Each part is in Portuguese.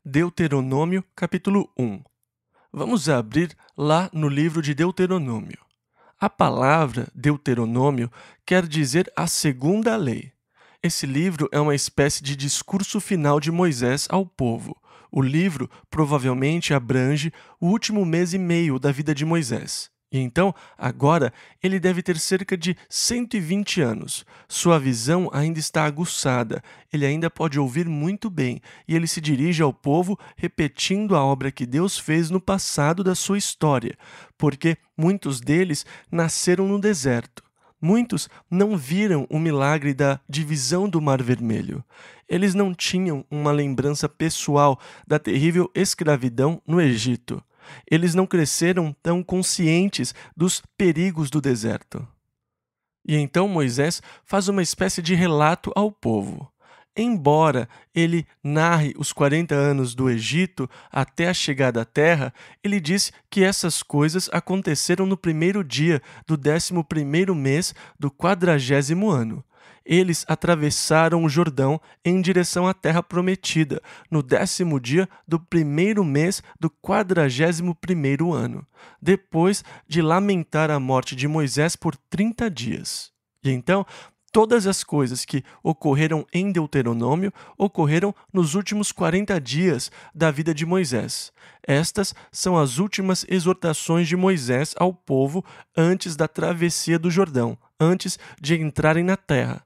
Deuteronômio, capítulo 1. Vamos abrir lá no livro de Deuteronômio. A palavra Deuteronômio quer dizer a segunda lei. Esse livro é uma espécie de discurso final de Moisés ao povo. O livro provavelmente abrange o último mês e meio da vida de Moisés. E então, agora, ele deve ter cerca de 120 anos. Sua visão ainda está aguçada, ele ainda pode ouvir muito bem, e ele se dirige ao povo repetindo a obra que Deus fez no passado da sua história, porque muitos deles nasceram no deserto. Muitos não viram o milagre da divisão do Mar Vermelho. Eles não tinham uma lembrança pessoal da terrível escravidão no Egito. Eles não cresceram tão conscientes dos perigos do deserto. E então Moisés faz uma espécie de relato ao povo. Embora ele narre os 40 anos do Egito até a chegada à terra, ele diz que essas coisas aconteceram no primeiro dia do 11º mês do 40º ano. Eles atravessaram o Jordão em direção à terra prometida, no 10º dia do primeiro mês do 41º ano, depois de lamentar a morte de Moisés por 30 dias. E então, todas as coisas que ocorreram em Deuteronômio ocorreram nos últimos 40 dias da vida de Moisés. Estas são as últimas exortações de Moisés ao povo antes da travessia do Jordão, antes de entrarem na terra.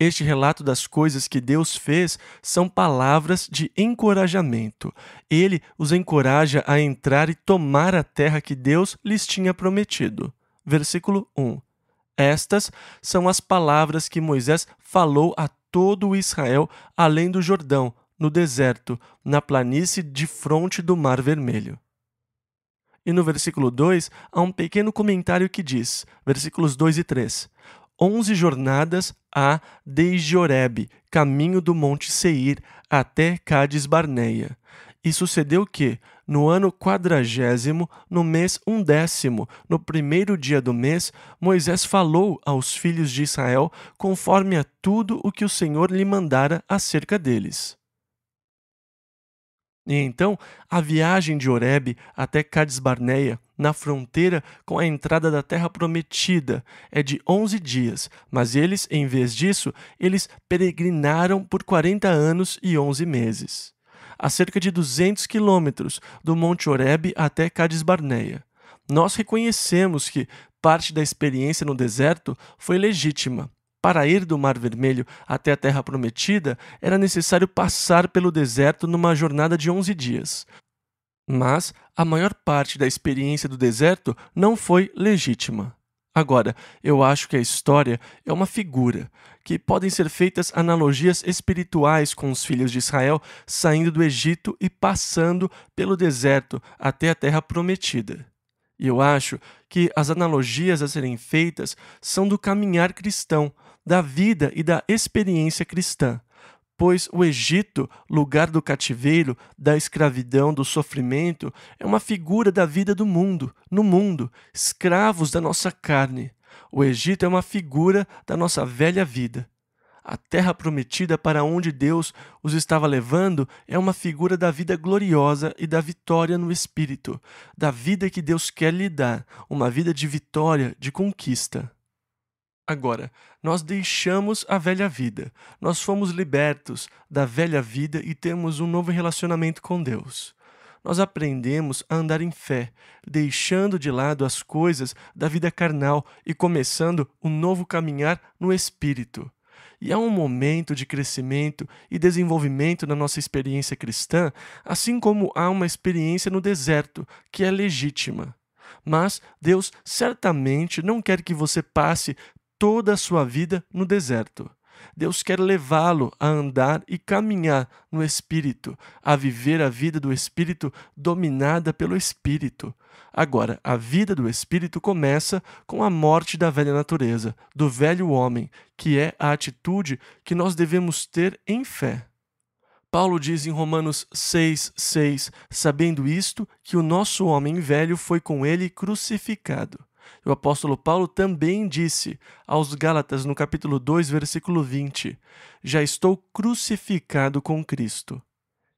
Este relato das coisas que Deus fez são palavras de encorajamento. Ele os encoraja a entrar e tomar a terra que Deus lhes tinha prometido. Versículo 1. Estas são as palavras que Moisés falou a todo o Israel além do Jordão, no deserto, na planície de fronte do Mar Vermelho. E no versículo 2, há um pequeno comentário que diz, versículos 2 e 3, 11 jornadas há desde Horebe, caminho do monte Seir, até Cades Barneia. E sucedeu que, no ano 40º, no mês 10º, no primeiro dia do mês, Moisés falou aos filhos de Israel conforme a tudo o que o Senhor lhe mandara acerca deles. E então, a viagem de Horebe até Cades Barneia, na fronteira com a entrada da terra prometida, é de 11 dias, mas eles, em vez disso, eles peregrinaram por 40 anos e 11 meses. A cerca de 200 quilômetros do Monte Horebe até Cades Barneia. Nós reconhecemos que parte da experiência no deserto foi legítima. Para ir do Mar Vermelho até a Terra Prometida, era necessário passar pelo deserto numa jornada de 11 dias. Mas a maior parte da experiência do deserto não foi legítima. Agora, eu acho que a história é uma figura, que podem ser feitas analogias espirituais com os filhos de Israel saindo do Egito e passando pelo deserto até a Terra Prometida. E eu acho que as analogias a serem feitas são do caminhar cristão, da vida e da experiência cristã, pois o Egito, lugar do cativeiro, da escravidão, do sofrimento, é uma figura da vida do mundo, no mundo, escravos da nossa carne. O Egito é uma figura da nossa velha vida. A terra prometida para onde Deus os estava levando é uma figura da vida gloriosa e da vitória no Espírito, da vida que Deus quer lhe dar, uma vida de vitória, de conquista. Agora, nós deixamos a velha vida, nós fomos libertos da velha vida e temos um novo relacionamento com Deus. Nós aprendemos a andar em fé, deixando de lado as coisas da vida carnal e começando um novo caminhar no Espírito. E há um momento de crescimento e desenvolvimento na nossa experiência cristã, assim como há uma experiência no deserto, que é legítima. Mas Deus certamente não quer que você passe toda a sua vida no deserto. Deus quer levá-lo a andar e caminhar no Espírito, a viver a vida do Espírito dominada pelo Espírito. Agora, a vida do Espírito começa com a morte da velha natureza, do velho homem, que é a atitude que nós devemos ter em fé. Paulo diz em Romanos 6:6, sabendo isto, que o nosso homem velho foi com ele crucificado. O apóstolo Paulo também disse aos Gálatas, no capítulo 2, versículo 20, já estou crucificado com Cristo.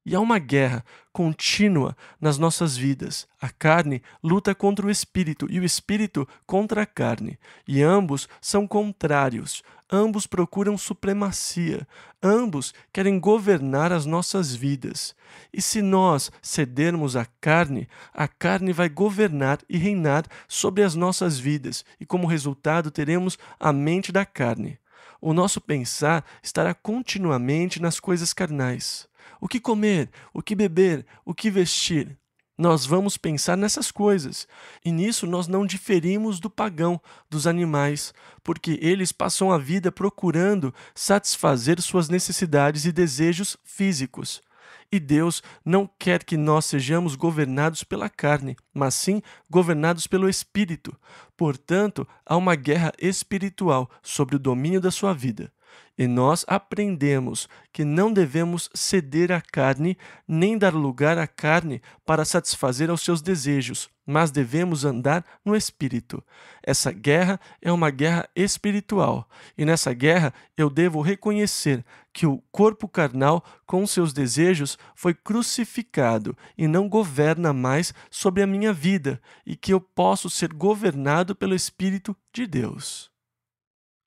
E há uma guerra contínua nas nossas vidas. A carne luta contra o espírito e o espírito contra a carne. E ambos são contrários. Ambos procuram supremacia. Ambos querem governar as nossas vidas. E se nós cedermos à carne, a carne vai governar e reinar sobre as nossas vidas. E como resultado, teremos a mente da carne. O nosso pensar estará continuamente nas coisas carnais. O que comer, o que beber, o que vestir. Nós vamos pensar nessas coisas. E nisso nós não diferimos do pagão, dos animais, porque eles passam a vida procurando satisfazer suas necessidades e desejos físicos. E Deus não quer que nós sejamos governados pela carne, mas sim governados pelo Espírito. Portanto, há uma guerra espiritual sobre o domínio da sua vida. E nós aprendemos que não devemos ceder à carne, nem dar lugar à carne para satisfazer aos seus desejos, mas devemos andar no Espírito. Essa guerra é uma guerra espiritual, e nessa guerra eu devo reconhecer que o corpo carnal, com seus desejos, foi crucificado e não governa mais sobre a minha vida, e que eu posso ser governado pelo Espírito de Deus.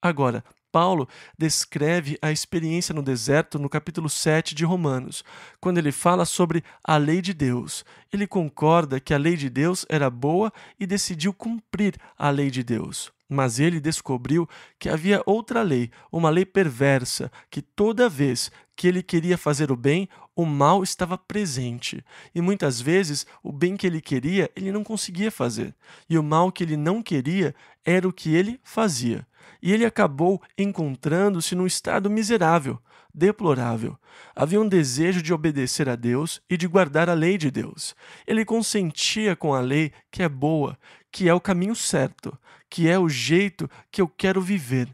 Agora, Paulo descreve a experiência no deserto no capítulo 7 de Romanos, quando ele fala sobre a lei de Deus. Ele concorda que a lei de Deus era boa e decidiu cumprir a lei de Deus. Mas ele descobriu que havia outra lei, uma lei perversa, que toda vez que ele queria fazer o bem, o mal estava presente. E muitas vezes o bem que ele queria, ele não conseguia fazer. E o mal que ele não queria era o que ele fazia. E ele acabou encontrando-se num estado miserável, deplorável. Havia um desejo de obedecer a Deus e de guardar a lei de Deus. Ele consentia com a lei que é boa, que é o caminho certo, que é o jeito que eu quero viver.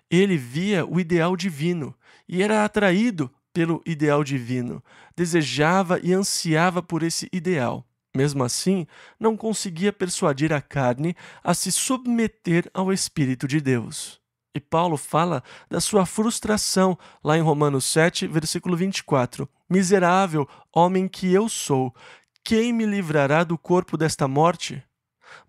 Ele via o ideal divino e era atraído pelo ideal divino, desejava e ansiava por esse ideal. Mesmo assim, não conseguia persuadir a carne a se submeter ao Espírito de Deus. E Paulo fala da sua frustração lá em Romanos 7, versículo 24. Miserável homem que eu sou, quem me livrará do corpo desta morte?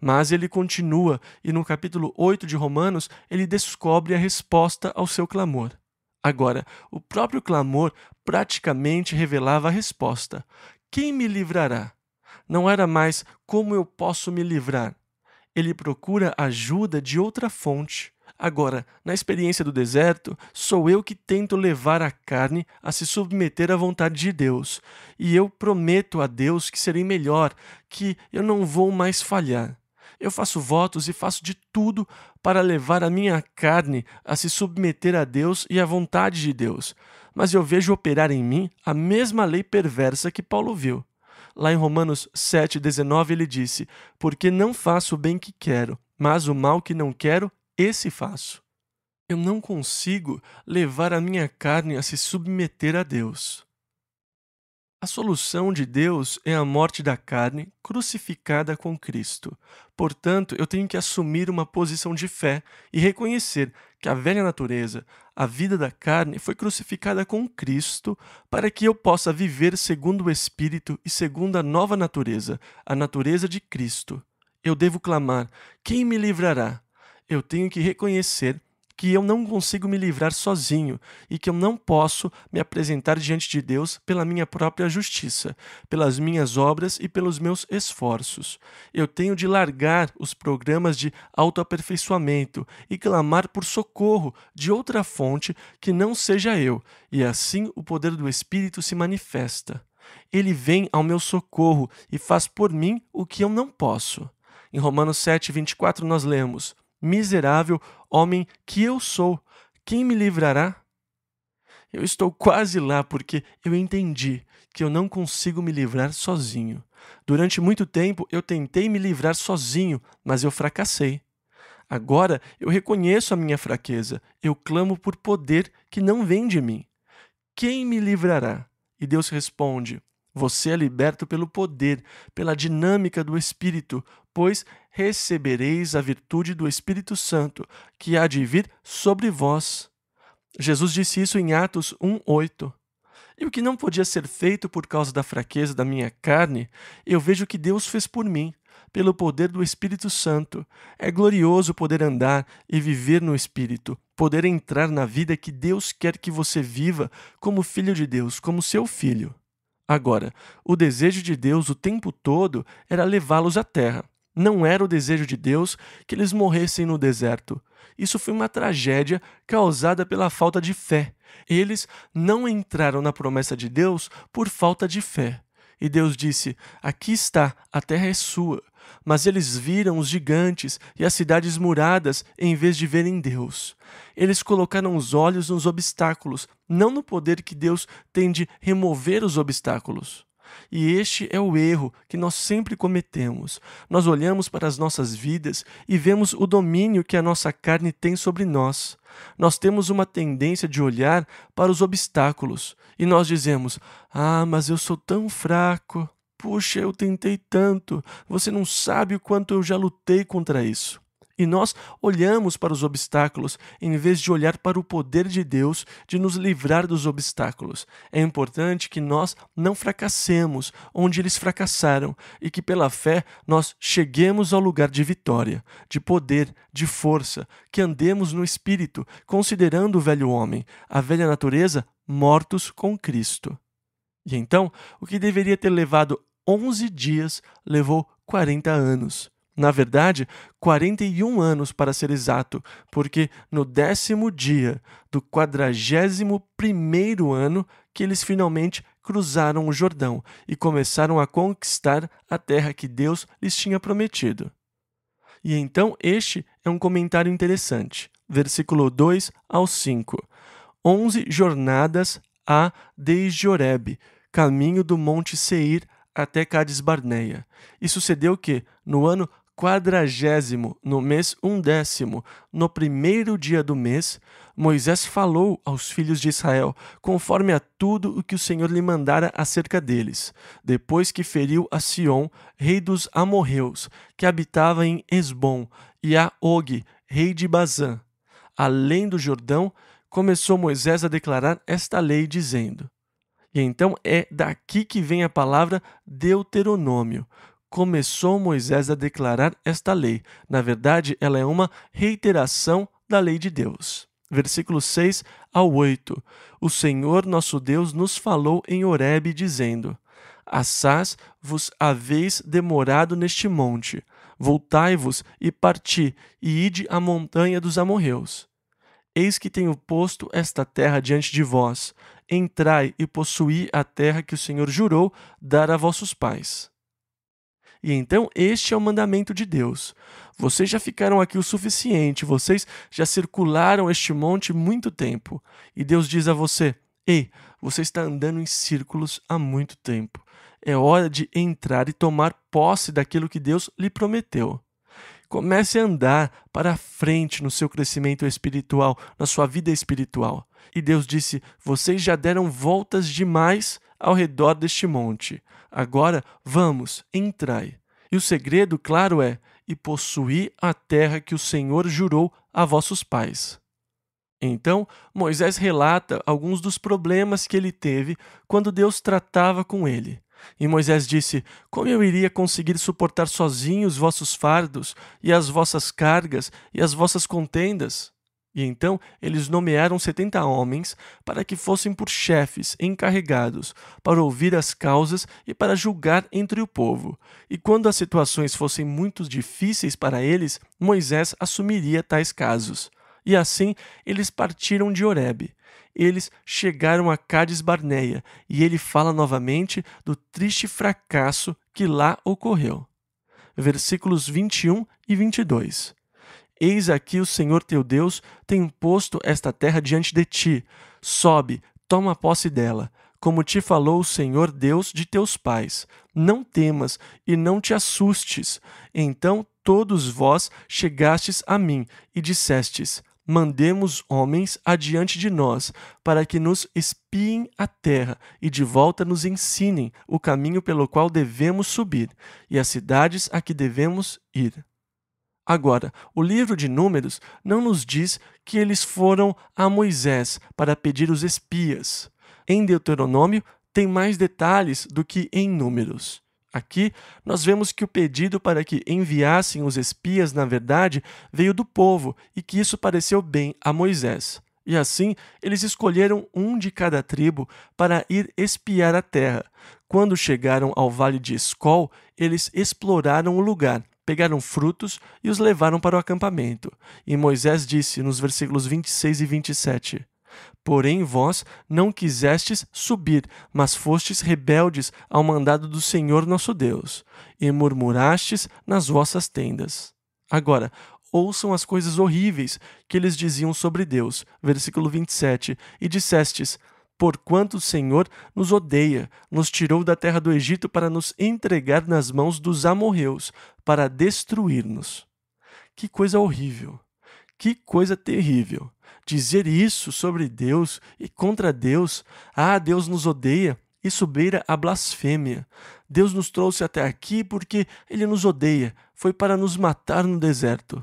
Mas ele continua, e no capítulo 8 de Romanos, ele descobre a resposta ao seu clamor. Agora, o próprio clamor praticamente revelava a resposta. Quem me livrará? Não era mais como eu posso me livrar. Ele procura ajuda de outra fonte. Agora, na experiência do deserto, sou eu que tento levar a carne a se submeter à vontade de Deus. E eu prometo a Deus que serei melhor, que eu não vou mais falhar. Eu faço votos e faço de tudo para levar a minha carne a se submeter a Deus e à vontade de Deus. Mas eu vejo operar em mim a mesma lei perversa que Paulo viu. Lá em Romanos 7,19 ele disse: porque não faço o bem que quero, mas o mal que não quero, esse faço. Eu não consigo levar a minha carne a se submeter a Deus. A solução de Deus é a morte da carne crucificada com Cristo. Portanto, eu tenho que assumir uma posição de fé e reconhecer que a velha natureza, a vida da carne, foi crucificada com Cristo para que eu possa viver segundo o Espírito e segundo a nova natureza, a natureza de Cristo. Eu devo clamar: quem me livrará? Eu tenho que reconhecer que eu não consigo me livrar sozinho e que eu não posso me apresentar diante de Deus pela minha própria justiça, pelas minhas obras e pelos meus esforços. Eu tenho de largar os programas de autoaperfeiçoamento e clamar por socorro de outra fonte que não seja eu, e assim o poder do Espírito se manifesta. Ele vem ao meu socorro e faz por mim o que eu não posso. Em Romanos 7,24 nós lemos: miserável homem que eu sou, quem me livrará? Eu estou quase lá porque eu entendi que eu não consigo me livrar sozinho. Durante muito tempo eu tentei me livrar sozinho, mas eu fracassei. Agora eu reconheço a minha fraqueza, eu clamo por poder que não vem de mim. Quem me livrará? E Deus responde: você é liberto pelo poder, pela dinâmica do Espírito, pois recebereis a virtude do Espírito Santo, que há de vir sobre vós. Jesus disse isso em Atos 1:8. E o que não podia ser feito por causa da fraqueza da minha carne, eu vejo que Deus fez por mim, pelo poder do Espírito Santo. É glorioso poder andar e viver no Espírito, poder entrar na vida que Deus quer que você viva como filho de Deus, como seu filho. Agora, o desejo de Deus o tempo todo era levá-los à terra. Não era o desejo de Deus que eles morressem no deserto. Isso foi uma tragédia causada pela falta de fé. Eles não entraram na promessa de Deus por falta de fé. E Deus disse: aqui está, a terra é sua. Mas eles viram os gigantes e as cidades muradas em vez de verem Deus. Eles colocaram os olhos nos obstáculos, não no poder que Deus tem de remover os obstáculos. E este é o erro que nós sempre cometemos. Nós olhamos para as nossas vidas e vemos o domínio que a nossa carne tem sobre nós. Nós temos uma tendência de olhar para os obstáculos e nós dizemos: ah, mas eu sou tão fraco. Puxa, eu tentei tanto. Você não sabe o quanto eu já lutei contra isso. E nós olhamos para os obstáculos em vez de olhar para o poder de Deus de nos livrar dos obstáculos. É importante que nós não fracassemos onde eles fracassaram e que pela fé nós cheguemos ao lugar de vitória, de poder, de força, que andemos no Espírito, considerando o velho homem, a velha natureza, mortos com Cristo. E então, o que deveria ter levado 11 dias levou 40 anos. Na verdade, 41 anos para ser exato, porque no 10º dia do 41º ano que eles finalmente cruzaram o Jordão e começaram a conquistar a terra que Deus lhes tinha prometido. E então este é um comentário interessante. Versículo 2 ao 5. 11 jornadas há desde Horebe, caminho do monte Seir até Cades Barneia. E sucedeu que, no ano 40º, no mês 11º, no primeiro dia do mês, Moisés falou aos filhos de Israel, conforme a tudo o que o Senhor lhe mandara acerca deles, depois que feriu a Sion, rei dos amorreus, que habitava em Esbom, e a Og, rei de Bazã. Além do Jordão, começou Moisés a declarar esta lei, dizendo... E então é daqui que vem a palavra Deuteronômio. Começou Moisés a declarar esta lei. Na verdade, ela é uma reiteração da lei de Deus. Versículos 6 ao 8. O Senhor nosso Deus nos falou em Horebe, dizendo: Assás vos haveis demorado neste monte. Voltai-vos e parti, e ide à montanha dos amorreus. Eis que tenho posto esta terra diante de vós. Entrai e possuí a terra que o Senhor jurou dar a vossos pais. E então este é o mandamento de Deus. Vocês já ficaram aqui o suficiente, vocês já circularam este monte muito tempo. E Deus diz a você: ei, você está andando em círculos há muito tempo. É hora de entrar e tomar posse daquilo que Deus lhe prometeu. Comece a andar para frente no seu crescimento espiritual, na sua vida espiritual. E Deus disse: vocês já deram voltas demais ao redor deste monte. Agora, vamos, entrai. E o segredo, claro, é: e possuí a terra que o Senhor jurou a vossos pais. Então, Moisés relata alguns dos problemas que ele teve quando Deus tratava com ele. E Moisés disse: como eu iria conseguir suportar sozinho os vossos fardos, e as vossas cargas, e as vossas contendas? E então eles nomearam 70 homens para que fossem por chefes encarregados, para ouvir as causas e para julgar entre o povo. E quando as situações fossem muito difíceis para eles, Moisés assumiria tais casos. E assim eles partiram de Horebe. Eles chegaram a Cades Barneia, e ele fala novamente do triste fracasso que lá ocorreu. Versículos 21 e 22. Eis aqui o Senhor teu Deus tem posto esta terra diante de ti. Sobe, toma posse dela, como te falou o Senhor Deus de teus pais. Não temas e não te assustes. Então todos vós chegastes a mim e dissestes: mandemos homens adiante de nós, para que nos espiem a terra e de volta nos ensinem o caminho pelo qual devemos subir e as cidades a que devemos ir. Agora, o livro de Números não nos diz que eles foram a Moisés para pedir os espias. Em Deuteronômio, tem mais detalhes do que em Números. Aqui, nós vemos que o pedido para que enviassem os espias, na verdade, veio do povo e que isso pareceu bem a Moisés. E assim, eles escolheram um de cada tribo para ir espiar a terra. Quando chegaram ao vale de Escol, eles exploraram o lugar, pegaram frutos e os levaram para o acampamento. E Moisés disse nos versículos 26 e 27: Porém vós não quisestes subir, mas fostes rebeldes ao mandado do Senhor nosso Deus, e murmurastes nas vossas tendas. Agora, ouçam as coisas horríveis que eles diziam sobre Deus. Versículo 27. E dissestes: Porquanto o Senhor nos odeia, nos tirou da terra do Egito para nos entregar nas mãos dos amorreus, para destruir-nos. Que coisa horrível! Que coisa terrível! Dizer isso sobre Deus e contra Deus. Deus nos odeia. Isso beira a blasfêmia. Deus nos trouxe até aqui porque Ele nos odeia. Foi para nos matar no deserto.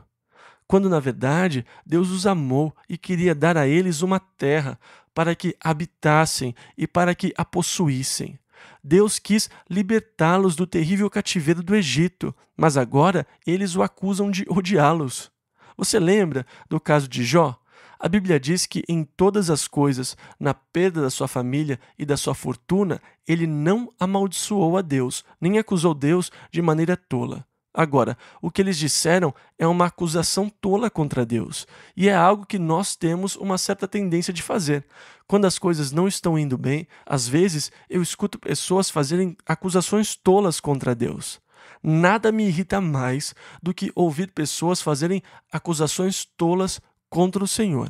Quando, na verdade, Deus os amou e queria dar a eles uma terra para que habitassem e para que a possuíssem. Deus quis libertá-los do terrível cativeiro do Egito, mas agora eles o acusam de odiá-los. Você lembra do caso de Jó? A Bíblia diz que em todas as coisas, na perda da sua família e da sua fortuna, ele não amaldiçoou a Deus, nem acusou Deus de maneira tola. Agora, o que eles disseram é uma acusação tola contra Deus, e é algo que nós temos uma certa tendência de fazer. Quando as coisas não estão indo bem, às vezes eu escuto pessoas fazerem acusações tolas contra Deus. Nada me irrita mais do que ouvir pessoas fazerem acusações tolas contra o Senhor.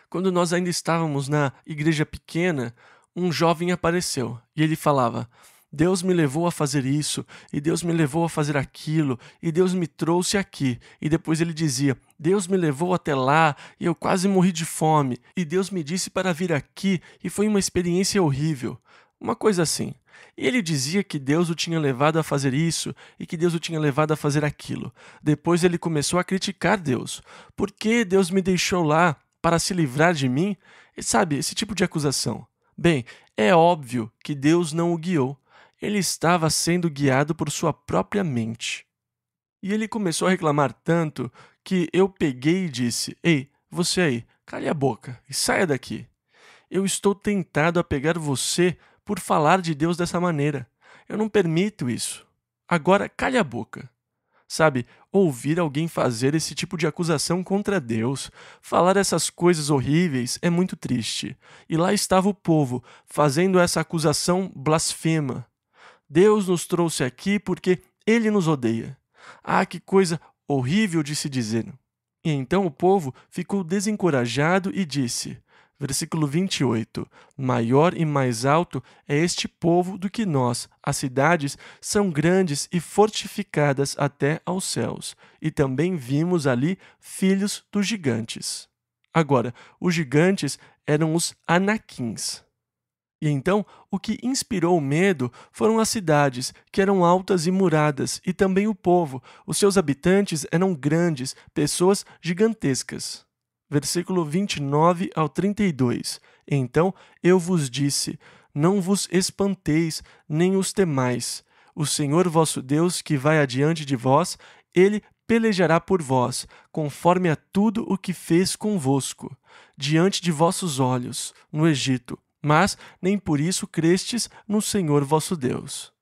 Quando nós ainda estávamos na igreja pequena, um jovem apareceu e ele falava: Deus me levou a fazer isso, e Deus me levou a fazer aquilo, e Deus me trouxe aqui. E depois ele dizia: Deus me levou até lá, e eu quase morri de fome, e Deus me disse para vir aqui, e foi uma experiência horrível. Uma coisa assim. E ele dizia que Deus o tinha levado a fazer isso, e que Deus o tinha levado a fazer aquilo. Depois ele começou a criticar Deus. Por que Deus me deixou lá para se livrar de mim? E sabe, esse tipo de acusação. Bem, é óbvio que Deus não o guiou. Ele estava sendo guiado por sua própria mente. E ele começou a reclamar tanto que eu peguei e disse: Ei, você aí, cale a boca e saia daqui. Eu estou tentado a pegar você por falar de Deus dessa maneira. Eu não permito isso. Agora, cale a boca. Sabe, ouvir alguém fazer esse tipo de acusação contra Deus, falar essas coisas horríveis, é muito triste. E lá estava o povo, fazendo essa acusação blasfema. Deus nos trouxe aqui porque Ele nos odeia. Que coisa horrível de se dizer. E então o povo ficou desencorajado e disse, versículo 28, Maior e mais alto é este povo do que nós. As cidades são grandes e fortificadas até aos céus. E também vimos ali filhos dos gigantes. Agora, os gigantes eram os Anaquins. E então, o que inspirou o medo foram as cidades, que eram altas e muradas, e também o povo. Os seus habitantes eram grandes, pessoas gigantescas. Versículo 29 ao 32. Então eu vos disse: não vos espanteis, nem os temais. O Senhor vosso Deus, que vai adiante de vós, Ele pelejará por vós, conforme a tudo o que fez convosco, diante de vossos olhos, no Egito. Mas nem por isso crestes no Senhor vosso Deus.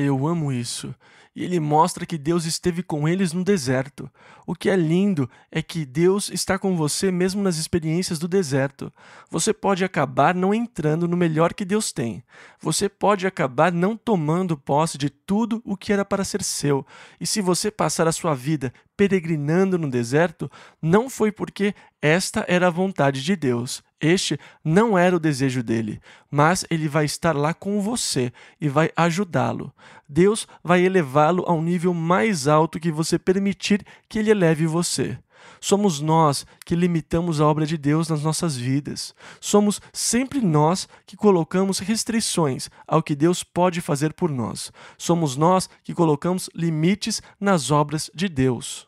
Eu amo isso. E ele mostra que Deus esteve com eles no deserto. O que é lindo é que Deus está com você mesmo nas experiências do deserto. Você pode acabar não entrando no melhor que Deus tem. Você pode acabar não tomando posse de tudo o que era para ser seu. E se você passar a sua vida peregrinando no deserto, não foi porque esta era a vontade de Deus. Este não era o desejo dele, mas ele vai estar lá com você e vai ajudá-lo. Deus vai elevá-lo ao nível mais alto que você permitir que ele eleve você. Somos nós que limitamos a obra de Deus nas nossas vidas. Somos sempre nós que colocamos restrições ao que Deus pode fazer por nós. Somos nós que colocamos limites nas obras de Deus.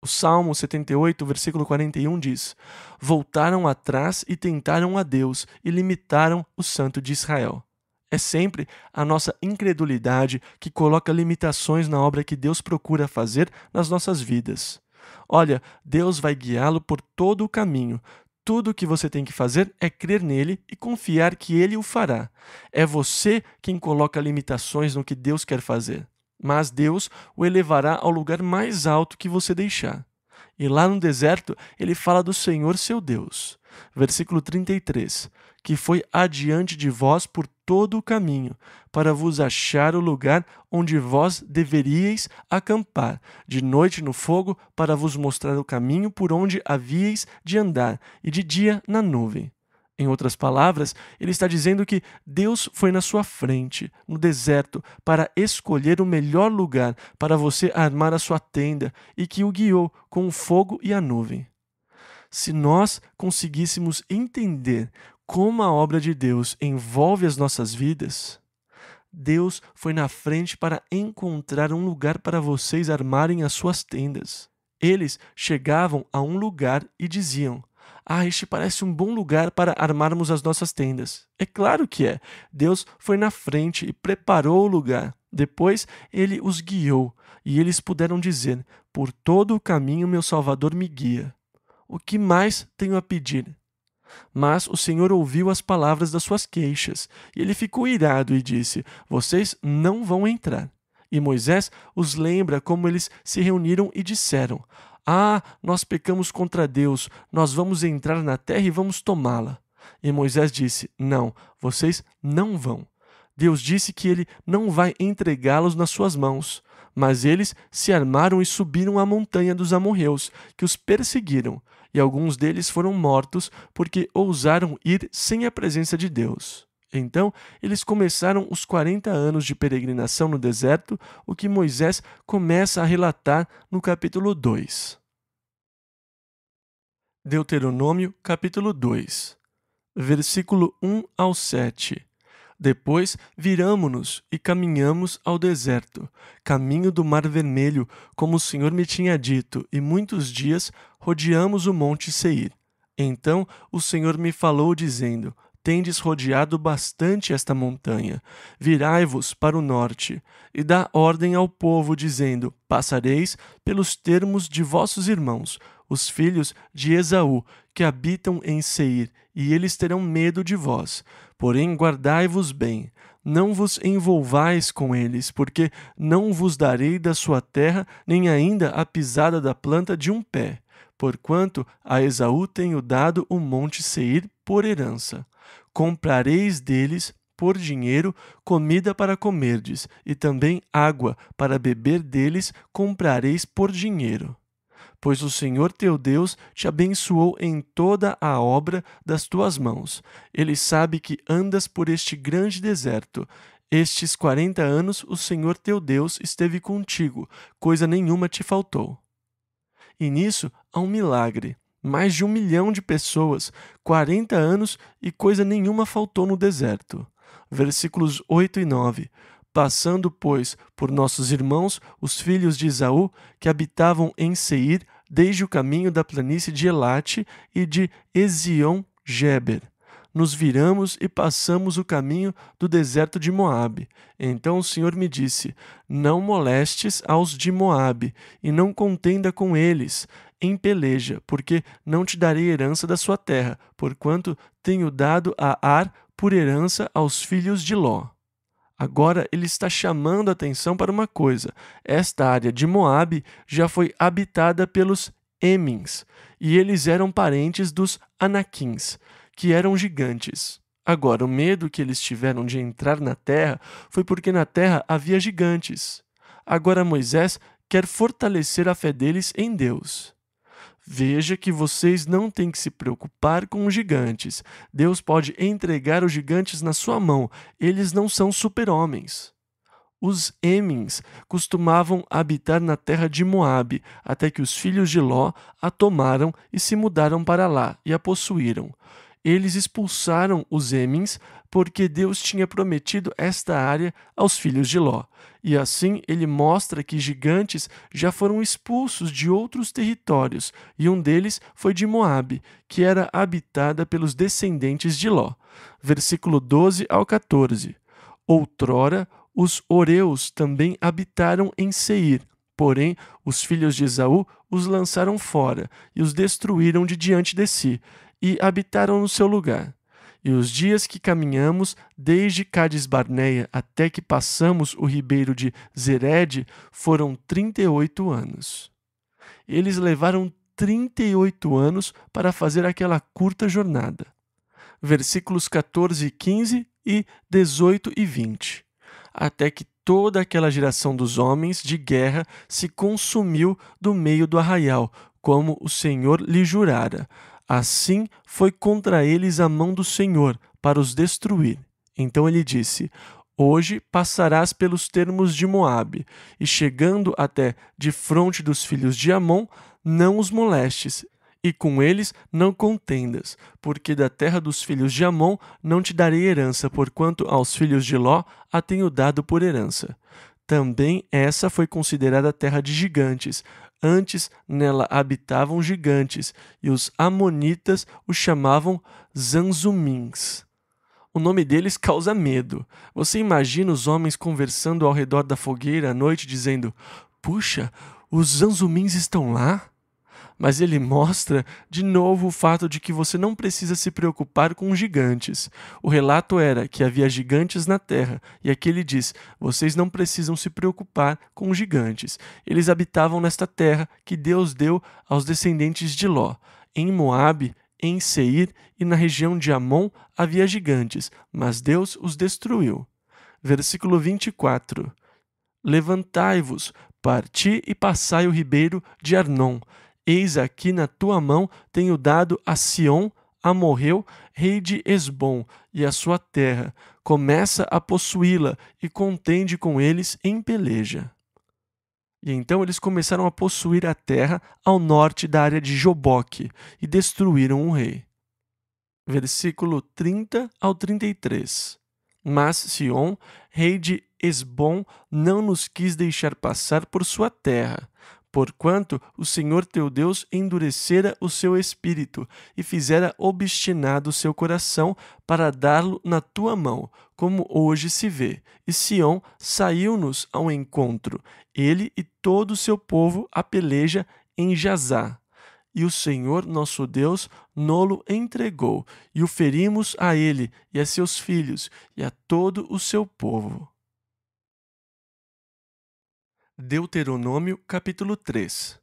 O Salmo 78, versículo 41 diz: Voltaram atrás e tentaram a Deus e limitaram o Santo de Israel. É sempre a nossa incredulidade que coloca limitações na obra que Deus procura fazer nas nossas vidas. Olha, Deus vai guiá-lo por todo o caminho. Tudo o que você tem que fazer é crer nele e confiar que ele o fará. É você quem coloca limitações no que Deus quer fazer. Mas Deus o elevará ao lugar mais alto que você deixar. E lá no deserto, ele fala do Senhor seu Deus. Versículo 33, que foi adiante de vós por todo o caminho, para vos achar o lugar onde vós deveríeis acampar, de noite no fogo, para vos mostrar o caminho por onde havíeis de andar, e de dia na nuvem. Em outras palavras, ele está dizendo que Deus foi na sua frente, no deserto, para escolher o melhor lugar para você armar a sua tenda e que o guiou com o fogo e a nuvem. Se nós conseguíssemos entender como a obra de Deus envolve as nossas vidas, Deus foi na frente para encontrar um lugar para vocês armarem as suas tendas. Eles chegavam a um lugar e diziam: este parece um bom lugar para armarmos as nossas tendas. É claro que é. Deus foi na frente e preparou o lugar. Depois, ele os guiou e eles puderam dizer: por todo o caminho meu Salvador me guia. O que mais tenho a pedir? Mas o Senhor ouviu as palavras das suas queixas, e ele ficou irado e disse: vocês não vão entrar. E Moisés os lembra como eles se reuniram e disseram: nós pecamos contra Deus, nós vamos entrar na terra e vamos tomá-la. E Moisés disse: não, vocês não vão. Deus disse que ele não vai entregá-los nas suas mãos. Mas eles se armaram e subiram a montanha dos amorreus, que os perseguiram, e alguns deles foram mortos porque ousaram ir sem a presença de Deus. Então, eles começaram os 40 anos de peregrinação no deserto, o que Moisés começa a relatar no capítulo 2. Deuteronômio, capítulo 2, versículo 1 ao 7. Depois viramo-nos e caminhamos ao deserto, caminho do Mar Vermelho, como o Senhor me tinha dito, e muitos dias rodeamos o monte Seir. Então o Senhor me falou, dizendo: tendes rodeado bastante esta montanha. Virai-vos para o norte, e dá ordem ao povo, dizendo: passareis pelos termos de vossos irmãos, os filhos de Esaú, que habitam em Seir, e eles terão medo de vós. Porém, guardai-vos bem, não vos envolvais com eles, porque não vos darei da sua terra, nem ainda a pisada da planta de um pé, porquanto a Esaú tenho dado o monte Seir por herança. Comprareis deles, por dinheiro, comida para comerdes, e também água para beber deles comprareis por dinheiro. Pois o Senhor teu Deus te abençoou em toda a obra das tuas mãos. Ele sabe que andas por este grande deserto. Estes 40 anos o Senhor teu Deus esteve contigo, coisa nenhuma te faltou. E nisso há um milagre. Mais de 1 milhão de pessoas, 40 anos e coisa nenhuma faltou no deserto. Versículos 8 e 9. Passando, pois, por nossos irmãos, os filhos de Esaú, que habitavam em Seir, desde o caminho da planície de Elate e de Ezion-Geber. Nos viramos e passamos o caminho do deserto de Moabe. Então o Senhor me disse: não molestes aos de Moabe, e não contenda com eles em peleja, porque não te darei herança da sua terra, porquanto tenho dado a Ar por herança aos filhos de Ló. Agora ele está chamando a atenção para uma coisa. Esta área de Moabe já foi habitada pelos Emins, e eles eram parentes dos Anaquins, que eram gigantes. Agora, o medo que eles tiveram de entrar na terra foi porque na terra havia gigantes. Agora Moisés quer fortalecer a fé deles em Deus. Veja que vocês não têm que se preocupar com os gigantes. Deus pode entregar os gigantes na sua mão. Eles não são super-homens. Os Emins costumavam habitar na terra de Moabe, até que os filhos de Ló a tomaram e se mudaram para lá e a possuíram. Eles expulsaram os Emins porque Deus tinha prometido esta área aos filhos de Ló. E assim ele mostra que gigantes já foram expulsos de outros territórios, e um deles foi de Moabe, que era habitada pelos descendentes de Ló. Versículo 12 ao 14. Outrora, os horeus também habitaram em Seir, porém os filhos de Esaú os lançaram fora e os destruíram de diante de si, e habitaram no seu lugar. E os dias que caminhamos, desde Cades-Barneia até que passamos o ribeiro de Zered, foram 38 anos. Eles levaram 38 anos para fazer aquela curta jornada. Versículos 14 e 15 e 18 e 20. Até que toda aquela geração dos homens de guerra se consumiu do meio do arraial, como o Senhor lhe jurara. Assim foi contra eles a mão do Senhor, para os destruir. Então ele disse: Hoje passarás pelos termos de Moabe, e chegando até defronte dos filhos de Amon, não os molestes, e com eles não contendas, porque da terra dos filhos de Amon não te darei herança, porquanto aos filhos de Ló a tenho dado por herança. Também essa foi considerada terra de gigantes. Antes nela habitavam gigantes, e os amonitas os chamavam Zanzumins. O nome deles causa medo. Você imagina os homens conversando ao redor da fogueira à noite, dizendo: Puxa, os Zanzumins estão lá? Mas ele mostra de novo o fato de que você não precisa se preocupar com gigantes. O relato era que havia gigantes na terra, e aqui ele diz: vocês não precisam se preocupar com gigantes. Eles habitavam nesta terra que Deus deu aos descendentes de Ló. Em Moabe, em Seir e na região de Amon havia gigantes, mas Deus os destruiu. Versículo 24. Levantai-vos, parti e passai o ribeiro de Arnon. Eis aqui na tua mão tenho dado a Sion, Amorreu, rei de Esbom, e a sua terra. Começa a possuí-la e contende com eles em peleja. E então eles começaram a possuir a terra ao norte da área de Joboque e destruíram o rei. Versículo 30 ao 33. Mas Sion, rei de Esbom, não nos quis deixar passar por sua terra, porquanto o Senhor teu Deus endurecera o seu espírito e fizera obstinado o seu coração para dar-lo na tua mão, como hoje se vê. E Sião saiu-nos ao encontro, ele e todo o seu povo a peleja em Jazá. E o Senhor nosso Deus nolo entregou, e o ferimos a ele e a seus filhos e a todo o seu povo. Deuteronômio capítulo 3.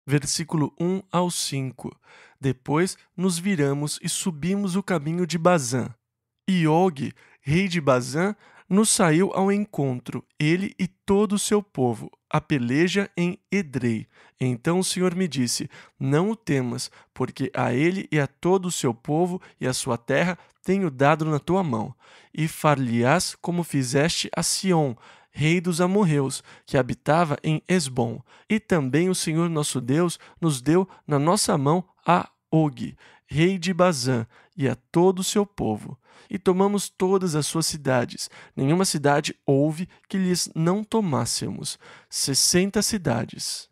Versículo 1 ao 5. Depois nos viramos e subimos o caminho de Bazã. E Og, rei de Bazã, nos saiu ao encontro, ele e todo o seu povo, a peleja em Edrei. Então o Senhor me disse: Não o temas, porque a ele e a todo o seu povo e a sua terra tenho dado na tua mão. E far-lhe-ás como fizeste a Sion, rei dos amorreus, que habitava em Esbom. E também o Senhor nosso Deus nos deu na nossa mão a Og, rei de Bazã, e a todo o seu povo. E tomamos todas as suas cidades. Nenhuma cidade houve que lhes não tomássemos. 60 cidades.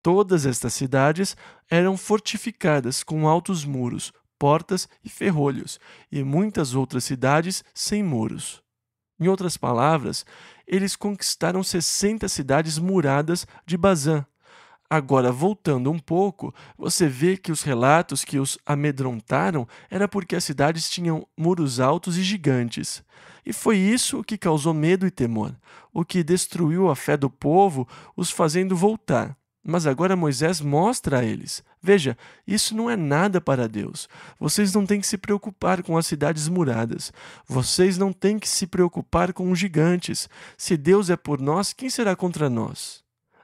Todas estas cidades eram fortificadas com altos muros, portas e ferrolhos, e muitas outras cidades sem muros. Em outras palavras, eles conquistaram 60 cidades muradas de Bazã. Agora, voltando um pouco, você vê que os relatos que os amedrontaram era porque as cidades tinham muros altos e gigantes. E foi isso o que causou medo e temor, o que destruiu a fé do povo, os fazendo voltar. Mas agora Moisés mostra a eles: veja, isso não é nada para Deus. Vocês não têm que se preocupar com as cidades muradas. Vocês não têm que se preocupar com os gigantes. Se Deus é por nós, quem será contra nós?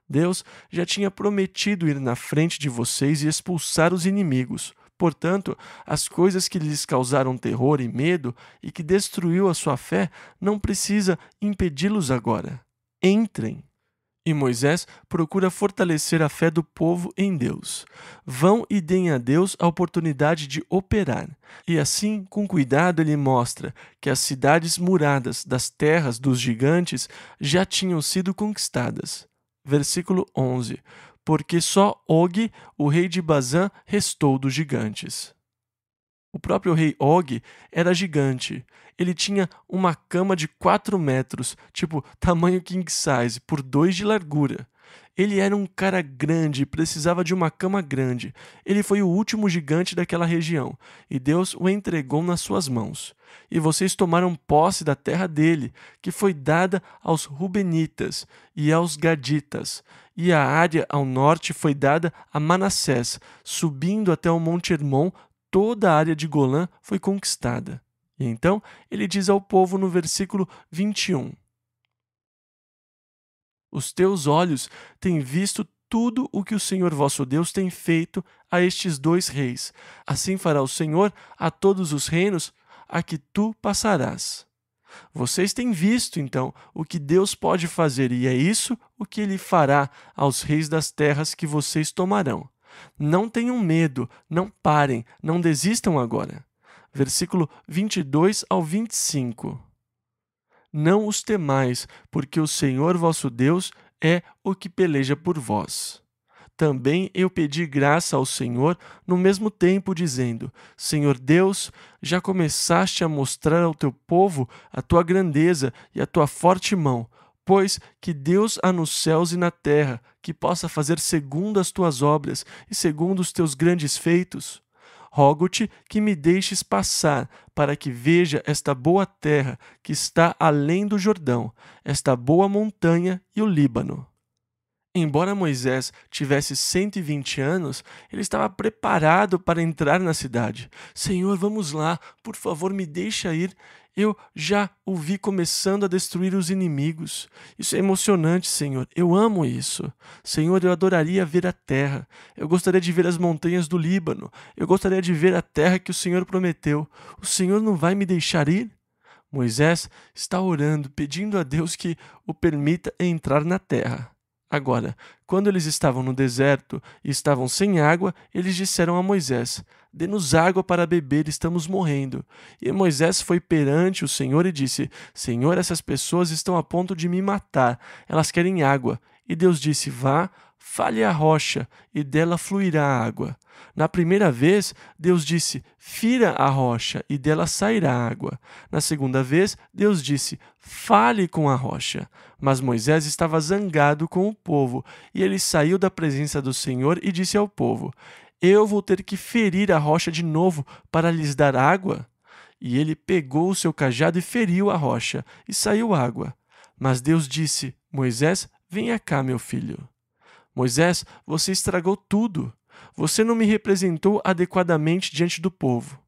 Deus já tinha prometido ir na frente de vocês e expulsar os inimigos. Portanto, as coisas que lhes causaram terror e medo e que destruiu a sua fé não precisa impedi-los agora. Entrem. E Moisés procura fortalecer a fé do povo em Deus. Vão e deem a Deus a oportunidade de operar. E assim, com cuidado, ele mostra que as cidades muradas das terras dos gigantes já tinham sido conquistadas. Versículo 11. Porque só Og, o rei de Bazã, restou dos gigantes. O próprio rei Og era gigante. Ele tinha uma cama de 4 metros, tipo tamanho king size, por 2 de largura. Ele era um cara grande e precisava de uma cama grande. Ele foi o último gigante daquela região, e Deus o entregou nas suas mãos. E vocês tomaram posse da terra dele, que foi dada aos Rubenitas e aos Gaditas. E a área ao norte foi dada a Manassés, subindo até o Monte Hermon. Toda a área de Golã foi conquistada. E então ele diz ao povo no versículo 21: Os teus olhos têm visto tudo o que o Senhor vosso Deus tem feito a estes 2 reis. Assim fará o Senhor a todos os reinos a que tu passarás. Vocês têm visto, então, o que Deus pode fazer, e é isso o que ele fará aos reis das terras que vocês tomarão. Não tenham medo, não parem, não desistam agora. Versículo 22 ao 25. Não os temais, porque o Senhor vosso Deus é o que peleja por vós. Também eu pedi graça ao Senhor no mesmo tempo, dizendo: Senhor Deus, já começaste a mostrar ao teu povo a tua grandeza e a tua forte mão. Pois que Deus há nos céus e na terra, que possa fazer segundo as tuas obras e segundo os teus grandes feitos. Rogo-te que me deixes passar, para que veja esta boa terra que está além do Jordão, esta boa montanha e o Líbano. Embora Moisés tivesse 120 anos, ele estava preparado para entrar na cidade. Senhor, vamos lá, por favor, me deixa ir. Eu já o vi começando a destruir os inimigos. Isso é emocionante, Senhor. Eu amo isso. Senhor, eu adoraria ver a terra. Eu gostaria de ver as montanhas do Líbano. Eu gostaria de ver a terra que o Senhor prometeu. O Senhor não vai me deixar ir? Moisés está orando, pedindo a Deus que o permita entrar na terra. Agora, quando eles estavam no deserto e estavam sem água, eles disseram a Moisés: Dê-nos água para beber, estamos morrendo. E Moisés foi perante o Senhor e disse: Senhor, essas pessoas estão a ponto de me matar, elas querem água. E Deus disse: Vá, fale a rocha, e dela fluirá a água. Na primeira vez, Deus disse: Fira a rocha, e dela sairá água. Na segunda vez, Deus disse: Fale com a rocha. Mas Moisés estava zangado com o povo, e ele saiu da presença do Senhor e disse ao povo: Eu vou ter que ferir a rocha de novo para lhes dar água? E ele pegou o seu cajado e feriu a rocha, e saiu água. Mas Deus disse: Moisés, venha cá, meu filho. Moisés, você estragou tudo. Você não me representou adequadamente diante do povo.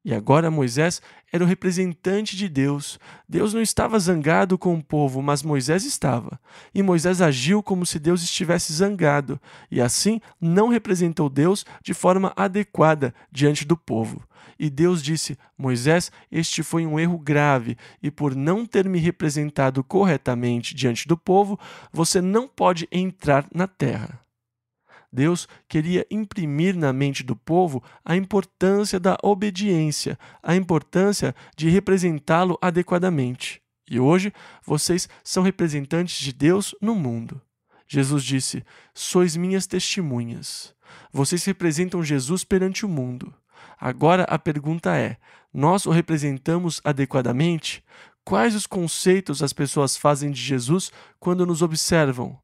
E agora Moisés era o representante de Deus. Deus não estava zangado com o povo, mas Moisés estava. E Moisés agiu como se Deus estivesse zangado, e assim não representou Deus de forma adequada diante do povo. E Deus disse: Moisés, este foi um erro grave, e por não ter me representado corretamente diante do povo, você não pode entrar na terra. Deus queria imprimir na mente do povo a importância da obediência, a importância de representá-lo adequadamente. E hoje, vocês são representantes de Deus no mundo. Jesus disse: Sois minhas testemunhas. Vocês representam Jesus perante o mundo. Agora a pergunta é: nós o representamos adequadamente? Quais os conceitos as pessoas fazem de Jesus quando nos observam?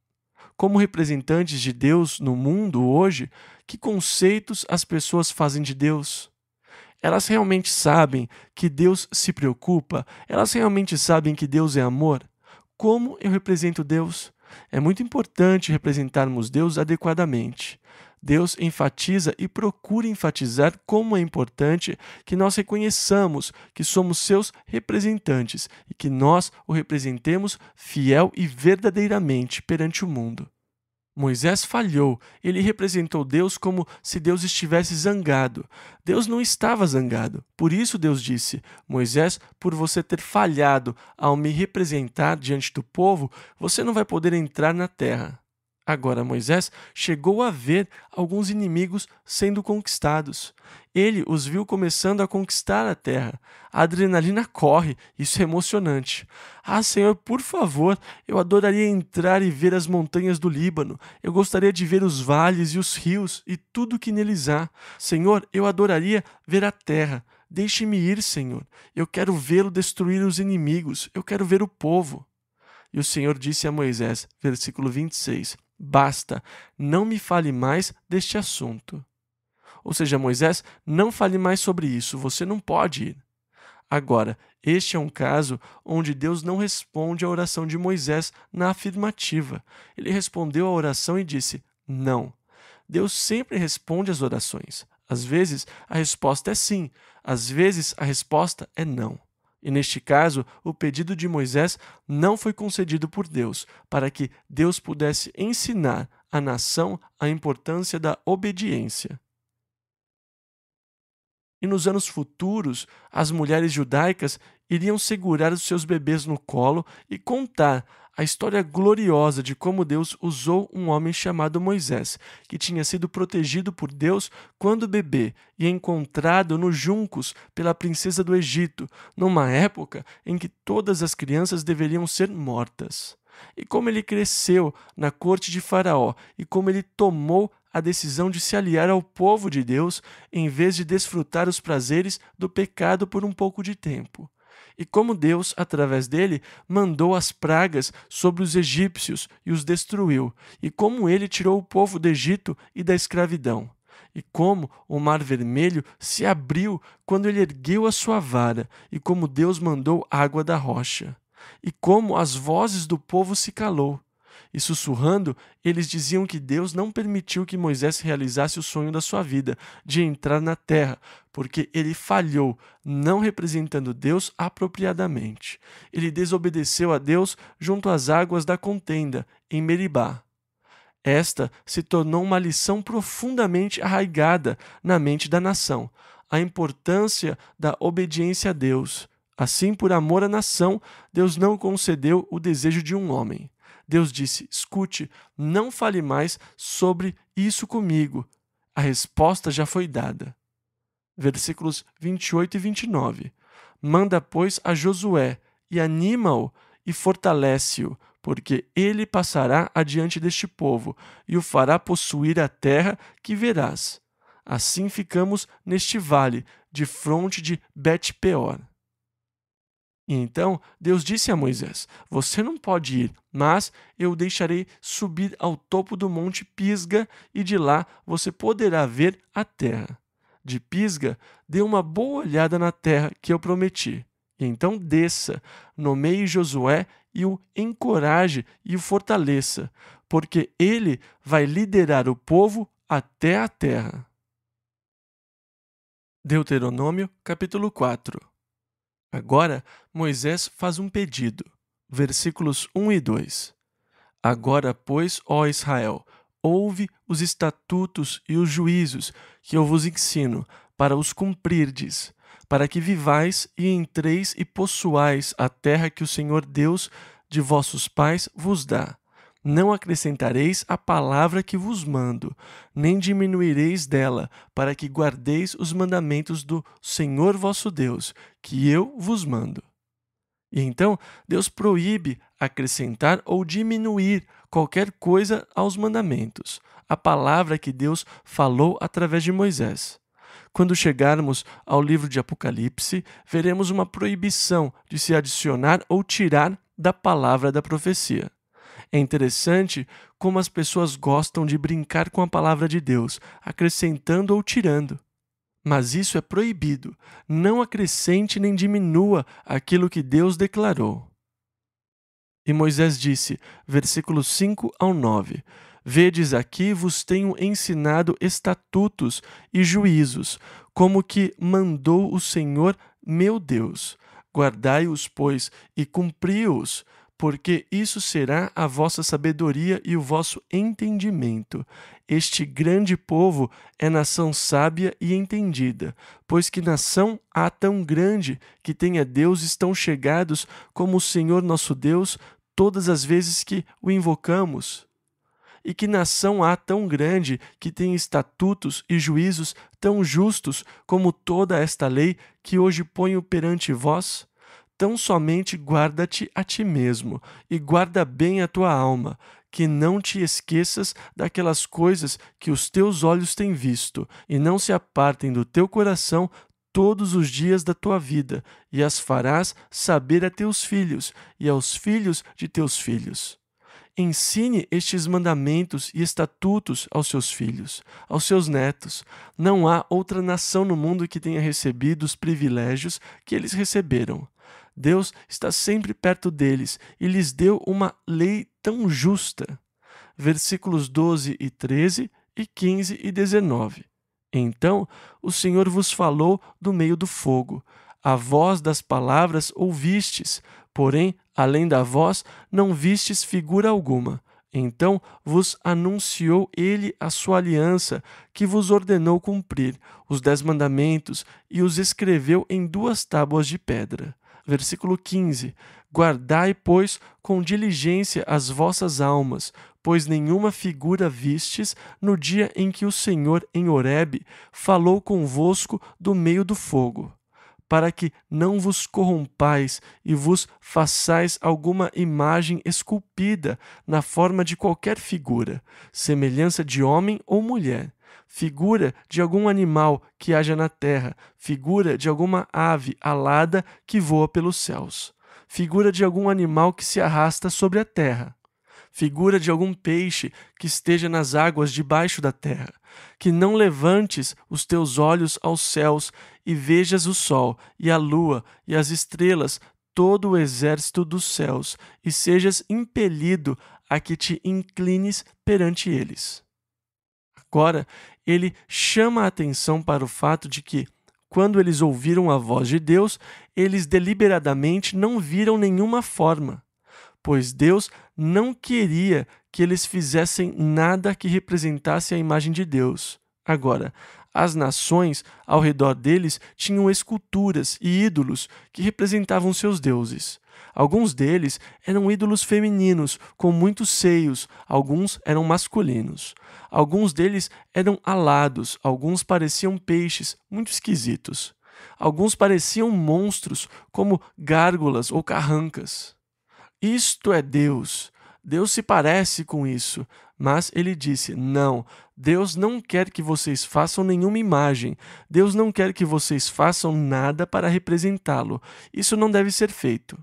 Como representantes de Deus no mundo hoje, que conceitos as pessoas fazem de Deus? Elas realmente sabem que Deus se preocupa? Elas realmente sabem que Deus é amor? Como eu represento Deus? É muito importante representarmos Deus adequadamente. Deus enfatiza e procura enfatizar como é importante que nós reconheçamos que somos seus representantes e que nós o representemos fiel e verdadeiramente perante o mundo. Moisés falhou, ele representou Deus como se Deus estivesse zangado. Deus não estava zangado. Por isso Deus disse: Moisés, por você ter falhado ao me representar diante do povo, você não vai poder entrar na terra. Agora Moisés chegou a ver alguns inimigos sendo conquistados. Ele os viu começando a conquistar a terra. A adrenalina corre, isso é emocionante. Ah, Senhor, por favor, eu adoraria entrar e ver as montanhas do Líbano. Eu gostaria de ver os vales e os rios e tudo que neles há. Senhor, eu adoraria ver a terra. Deixe-me ir, Senhor. Eu quero vê-lo destruir os inimigos. Eu quero ver o povo. E o Senhor disse a Moisés, versículo 26, basta, não me fale mais deste assunto. Ou seja, Moisés, não fale mais sobre isso, você não pode ir. Agora, este é um caso onde Deus não responde à oração de Moisés na afirmativa. Ele respondeu à oração e disse, não. Deus sempre responde às orações. Às vezes, a resposta é sim, às vezes, a resposta é não. E neste caso, o pedido de Moisés não foi concedido por Deus, para que Deus pudesse ensinar à nação a importância da obediência. E nos anos futuros, as mulheres judaicas iriam segurar os seus bebês no colo e contar a história gloriosa de como Deus usou um homem chamado Moisés, que tinha sido protegido por Deus quando bebê e encontrado nos juncos pela princesa do Egito, numa época em que todas as crianças deveriam ser mortas. E como ele cresceu na corte de Faraó e como ele tomou a decisão de se aliar ao povo de Deus em vez de desfrutar os prazeres do pecado por um pouco de tempo. E como Deus, através dele, mandou as pragas sobre os egípcios e os destruiu, e como ele tirou o povo do Egito e da escravidão. E como o Mar Vermelho se abriu quando ele ergueu a sua vara, e como Deus mandou água da rocha. E como as vozes do povo se calou. E sussurrando, eles diziam que Deus não permitiu que Moisés realizasse o sonho da sua vida, de entrar na terra, porque ele falhou, não representando Deus apropriadamente. Ele desobedeceu a Deus junto às águas da contenda, em Meribá. Esta se tornou uma lição profundamente arraigada na mente da nação, a importância da obediência a Deus. Assim, por amor à nação, Deus não concedeu o desejo de um homem. Deus disse, escute, não fale mais sobre isso comigo. A resposta já foi dada. Versículos 28 e 29. Manda, pois, a Josué, e anima-o, e fortalece-o, porque ele passará adiante deste povo, e o fará possuir a terra que verás. Assim ficamos neste vale, de fronte de Bet-peor. E então Deus disse a Moisés, você não pode ir, mas eu o deixarei subir ao topo do monte Pisga e de lá você poderá ver a terra. De Pisga, dê uma boa olhada na terra que eu prometi. E então desça, nomeie Josué e o encoraje e o fortaleça, porque ele vai liderar o povo até a terra. Deuteronômio, capítulo 4. Agora, Moisés faz um pedido. Versículos 1 e 2. Agora, pois, ó Israel, ouve os estatutos e os juízos que eu vos ensino, para os cumprirdes, para que vivais e entreis e possuais a terra que o Senhor Deus de vossos pais vos dá. Não acrescentareis a palavra que vos mando, nem diminuireis dela, para que guardeis os mandamentos do Senhor vosso Deus, que eu vos mando. E então, Deus proíbe acrescentar ou diminuir qualquer coisa aos mandamentos, a palavra que Deus falou através de Moisés. Quando chegarmos ao livro de Apocalipse, veremos uma proibição de se adicionar ou tirar da palavra da profecia. É interessante como as pessoas gostam de brincar com a palavra de Deus, acrescentando ou tirando. Mas isso é proibido. Não acrescente nem diminua aquilo que Deus declarou. E Moisés disse, versículos 5 ao 9, Vedes aqui vos tenho ensinado estatutos e juízos, como que mandou o Senhor meu Deus. Guardai-os, pois, e cumpri-os, porque isso será a vossa sabedoria e o vosso entendimento. Este grande povo é nação sábia e entendida, pois que nação há tão grande que tenha deuses tão chegados como o Senhor nosso Deus todas as vezes que o invocamos? E que nação há tão grande que tem estatutos e juízos tão justos como toda esta lei que hoje ponho perante vós? Tão somente guarda-te a ti mesmo, e guarda bem a tua alma, que não te esqueças daquelas coisas que os teus olhos têm visto, e não se apartem do teu coração todos os dias da tua vida, e as farás saber a teus filhos, e aos filhos de teus filhos. Ensine estes mandamentos e estatutos aos seus filhos, aos seus netos. Não há outra nação no mundo que tenha recebido os privilégios que eles receberam. Deus está sempre perto deles e lhes deu uma lei tão justa. Versículos 12 e 13 e 15 e 19. Então o Senhor vos falou do meio do fogo. A voz das palavras ouvistes, porém, além da voz, não vistes figura alguma. Então vos anunciou ele a sua aliança, que vos ordenou cumprir, os 10 mandamentos, e os escreveu em 2 tábuas de pedra. Versículo 15. Guardai, pois, com diligência as vossas almas, pois nenhuma figura vistes no dia em que o Senhor em Horebe falou convosco do meio do fogo, para que não vos corrompais e vos façais alguma imagem esculpida na forma de qualquer figura, semelhança de homem ou mulher, figura de algum animal que haja na terra, figura de alguma ave alada que voa pelos céus, figura de algum animal que se arrasta sobre a terra, figura de algum peixe que esteja nas águas debaixo da terra. Que não levantes os teus olhos aos céus e vejas o sol e a lua e as estrelas, todo o exército dos céus, e sejas impelido a que te inclines perante eles. Agora, ele chama a atenção para o fato de que, quando eles ouviram a voz de Deus, eles deliberadamente não viram nenhuma forma, pois Deus não queria que eles fizessem nada que representasse a imagem de Deus. Agora, as nações ao redor deles tinham esculturas e ídolos que representavam seus deuses. Alguns deles eram ídolos femininos, com muitos seios, alguns eram masculinos. Alguns deles eram alados, alguns pareciam peixes, muito esquisitos. Alguns pareciam monstros, como gárgulas ou carrancas. Isto é Deus. Deus se parece com isso, mas ele disse, não, Deus não quer que vocês façam nenhuma imagem, Deus não quer que vocês façam nada para representá-lo, isso não deve ser feito.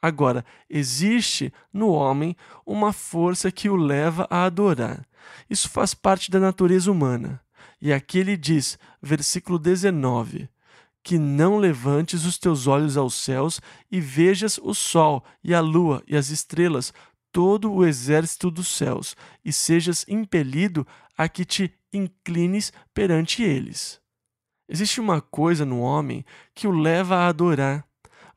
Agora, existe no homem uma força que o leva a adorar, isso faz parte da natureza humana, e aqui ele diz, versículo 19, que não levantes os teus olhos aos céus e vejas o sol e a lua e as estrelas, todo o exército dos céus, e sejas impelido a que te inclines perante eles. Existe uma coisa no homem que o leva a adorar.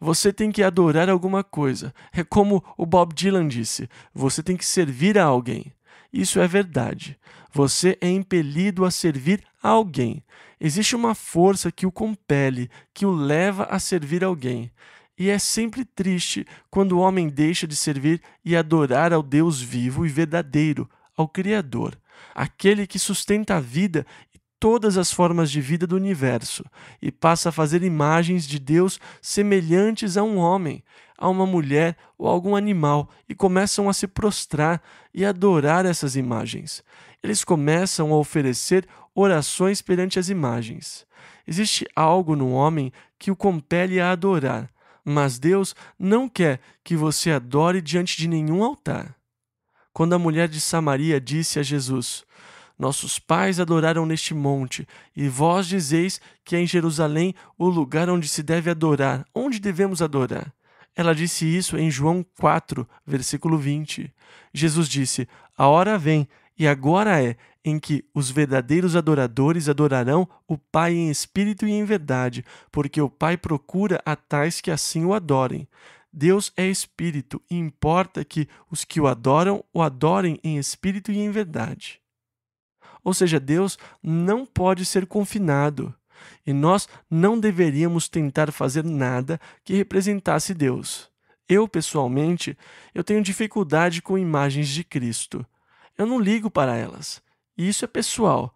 Você tem que adorar alguma coisa. É como o Bob Dylan disse, você tem que servir a alguém. Isso é verdade. Você é impelido a servir a alguém. Existe uma força que o compele, que o leva a servir alguém. E é sempre triste quando o homem deixa de servir e adorar ao Deus vivo e verdadeiro, ao Criador, aquele que sustenta a vida e todas as formas de vida do universo, e passa a fazer imagens de Deus semelhantes a um homem, a uma mulher ou a algum animal, e começam a se prostrar e adorar essas imagens. Eles começam a oferecer orações perante as imagens. Existe algo no homem que o compele a adorar, mas Deus não quer que você adore diante de nenhum altar. Quando a mulher de Samaria disse a Jesus, nossos pais adoraram neste monte, e vós dizeis que é em Jerusalém o lugar onde se deve adorar. Onde devemos adorar? Ela disse isso em João 4, versículo 20. Jesus disse, a hora vem, e agora é, em que os verdadeiros adoradores adorarão o Pai em espírito e em verdade, porque o Pai procura a tais que assim o adorem. Deus é espírito e importa que os que o adorem em espírito e em verdade. Ou seja, Deus não pode ser confinado e nós não deveríamos tentar fazer nada que representasse Deus. Eu, pessoalmente, eu tenho dificuldade com imagens de Cristo. Eu não ligo para elas. E isso é pessoal.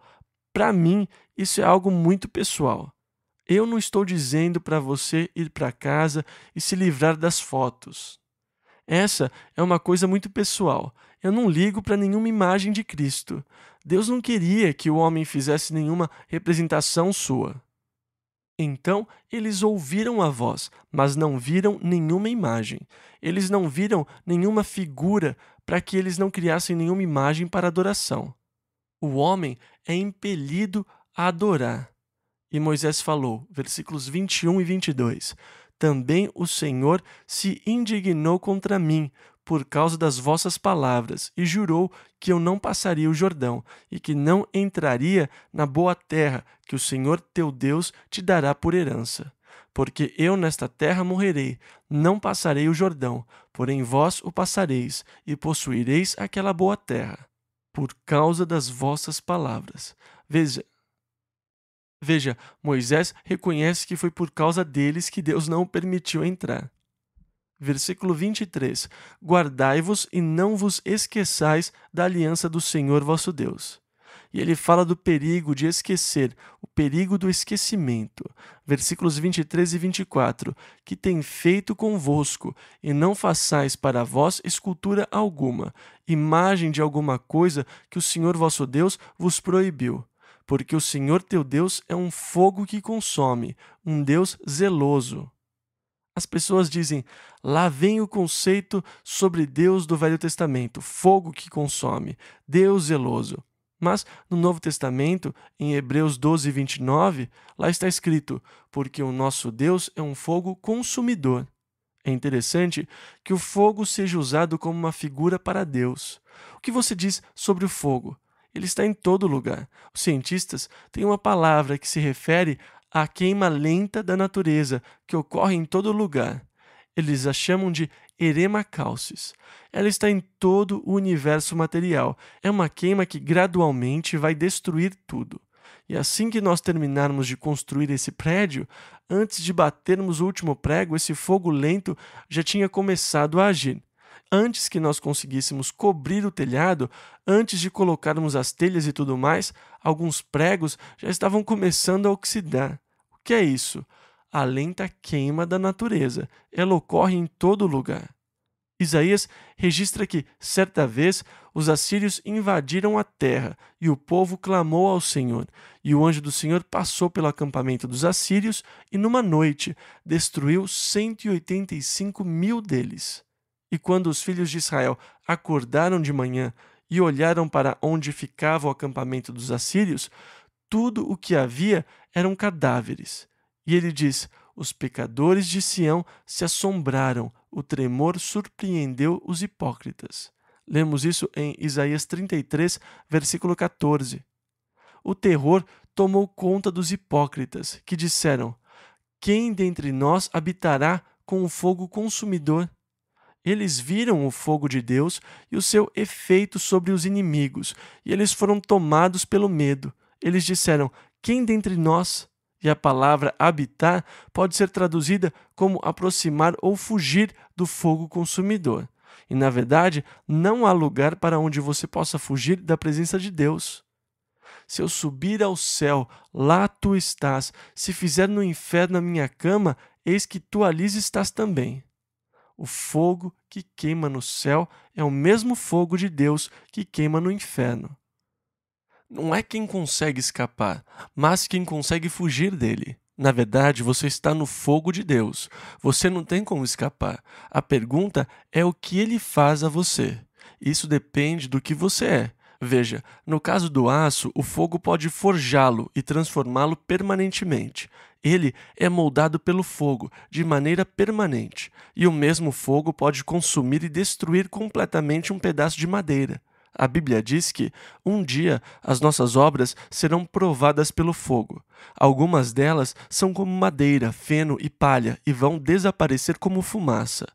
Para mim, isso é algo muito pessoal. Eu não estou dizendo para você ir para casa e se livrar das fotos. Essa é uma coisa muito pessoal. Eu não ligo para nenhuma imagem de Cristo. Deus não queria que o homem fizesse nenhuma representação sua. Então eles ouviram a voz, mas não viram nenhuma imagem. Eles não viram nenhuma figura para que eles não criassem nenhuma imagem para adoração. O homem é impelido a adorar. E Moisés falou, versículos 21 e 22, também o Senhor se indignou contra mim por causa das vossas palavras e jurou que eu não passaria o Jordão e que não entraria na boa terra que o Senhor teu Deus te dará por herança. Porque eu nesta terra morrerei, não passarei o Jordão, porém vós o passareis e possuireis aquela boa terra, por causa das vossas palavras. Veja, Moisés reconhece que foi por causa deles que Deus não o permitiu entrar. Versículo 23. Guardai-vos e não vos esqueçais da aliança do Senhor vosso Deus. E ele fala do perigo de esquecer, o perigo do esquecimento. Versículos 23 e 24. Que tem feito convosco, e não façais para vós escultura alguma, imagem de alguma coisa que o Senhor vosso Deus vos proibiu. Porque o Senhor teu Deus é um fogo que consome, um Deus zeloso. As pessoas dizem, lá vem o conceito sobre Deus do Velho Testamento, fogo que consome, Deus zeloso. Mas no Novo Testamento, em Hebreus 12, 29, lá está escrito, porque o nosso Deus é um fogo consumidor. É interessante que o fogo seja usado como uma figura para Deus. O que você diz sobre o fogo? Ele está em todo lugar. Os cientistas têm uma palavra que se refere à queima lenta da natureza, que ocorre em todo lugar. Eles a chamam de erema causis. Ela está em todo o universo material. É uma queima que gradualmente vai destruir tudo. E assim que nós terminarmos de construir esse prédio, antes de batermos o último prego, esse fogo lento já tinha começado a agir. Antes que nós conseguíssemos cobrir o telhado, antes de colocarmos as telhas e tudo mais, alguns pregos já estavam começando a oxidar. O que é isso? A lenta queima da natureza. Ela ocorre em todo lugar. Isaías registra que, certa vez, os assírios invadiram a terra e o povo clamou ao Senhor. E o anjo do Senhor passou pelo acampamento dos assírios e, numa noite, destruiu 185 mil deles. E quando os filhos de Israel acordaram de manhã e olharam para onde ficava o acampamento dos assírios, tudo o que havia eram cadáveres. E ele diz, os pecadores de Sião se assombraram, o tremor surpreendeu os hipócritas. Lemos isso em Isaías 33, versículo 14. O terror tomou conta dos hipócritas, que disseram, quem dentre nós habitará com o fogo consumidor? Eles viram o fogo de Deus e o seu efeito sobre os inimigos, e eles foram tomados pelo medo. Eles disseram, quem dentre nós? E a palavra habitar pode ser traduzida como aproximar ou fugir do fogo consumidor. E, na verdade, não há lugar para onde você possa fugir da presença de Deus. Se eu subir ao céu, lá tu estás. Se fizer no inferno a minha cama, eis que tu ali estás também. O fogo que queima no céu é o mesmo fogo de Deus que queima no inferno. Não é quem consegue escapar, mas quem consegue fugir dele. Na verdade, você está no fogo de Deus. Você não tem como escapar. A pergunta é o que ele faz a você. Isso depende do que você é. Veja, no caso do aço, o fogo pode forjá-lo e transformá-lo permanentemente. Ele é moldado pelo fogo, de maneira permanente, e o mesmo fogo pode consumir e destruir completamente um pedaço de madeira. A Bíblia diz que, um dia, as nossas obras serão provadas pelo fogo. Algumas delas são como madeira, feno e palha e vão desaparecer como fumaça.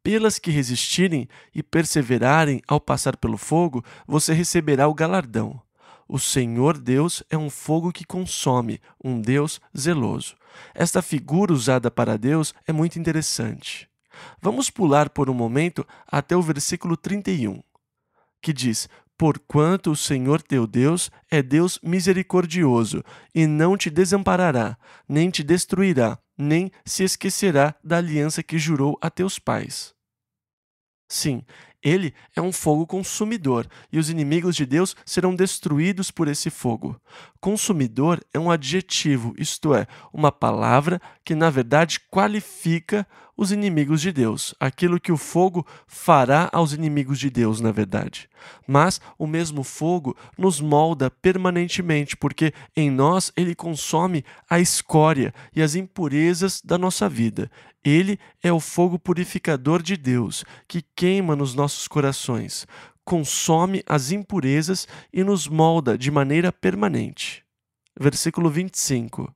pelas que resistirem e perseverarem ao passar pelo fogo, você receberá o galardão. O Senhor Deus é um fogo que consome, um Deus zeloso. Esta figura usada para Deus é muito interessante. Vamos pular por um momento até o versículo 31, que diz: Porquanto o Senhor teu Deus é Deus misericordioso, e não te desamparará, nem te destruirá, nem se esquecerá da aliança que jurou a teus pais. Sim, ele é um fogo consumidor, e os inimigos de Deus serão destruídos por esse fogo. Consumidor é um adjetivo, isto é, uma palavra que na verdade qualifica os inimigos de Deus, aquilo que o fogo fará aos inimigos de Deus, na verdade. Mas o mesmo fogo nos molda permanentemente, porque em nós ele consome a escória e as impurezas da nossa vida. Ele é o fogo purificador de Deus, que queima nos nossos corações, consome as impurezas e nos molda de maneira permanente. Versículo 25.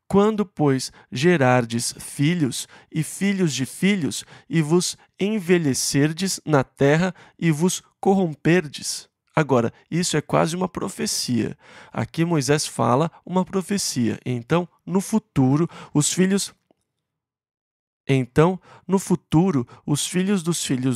Quando, pois, gerardes filhos e filhos de filhos, e vos envelhecerdes na terra e vos corromperdes. Agora, isso é quase uma profecia. Aqui Moisés fala uma profecia. Então, no futuro, os filhos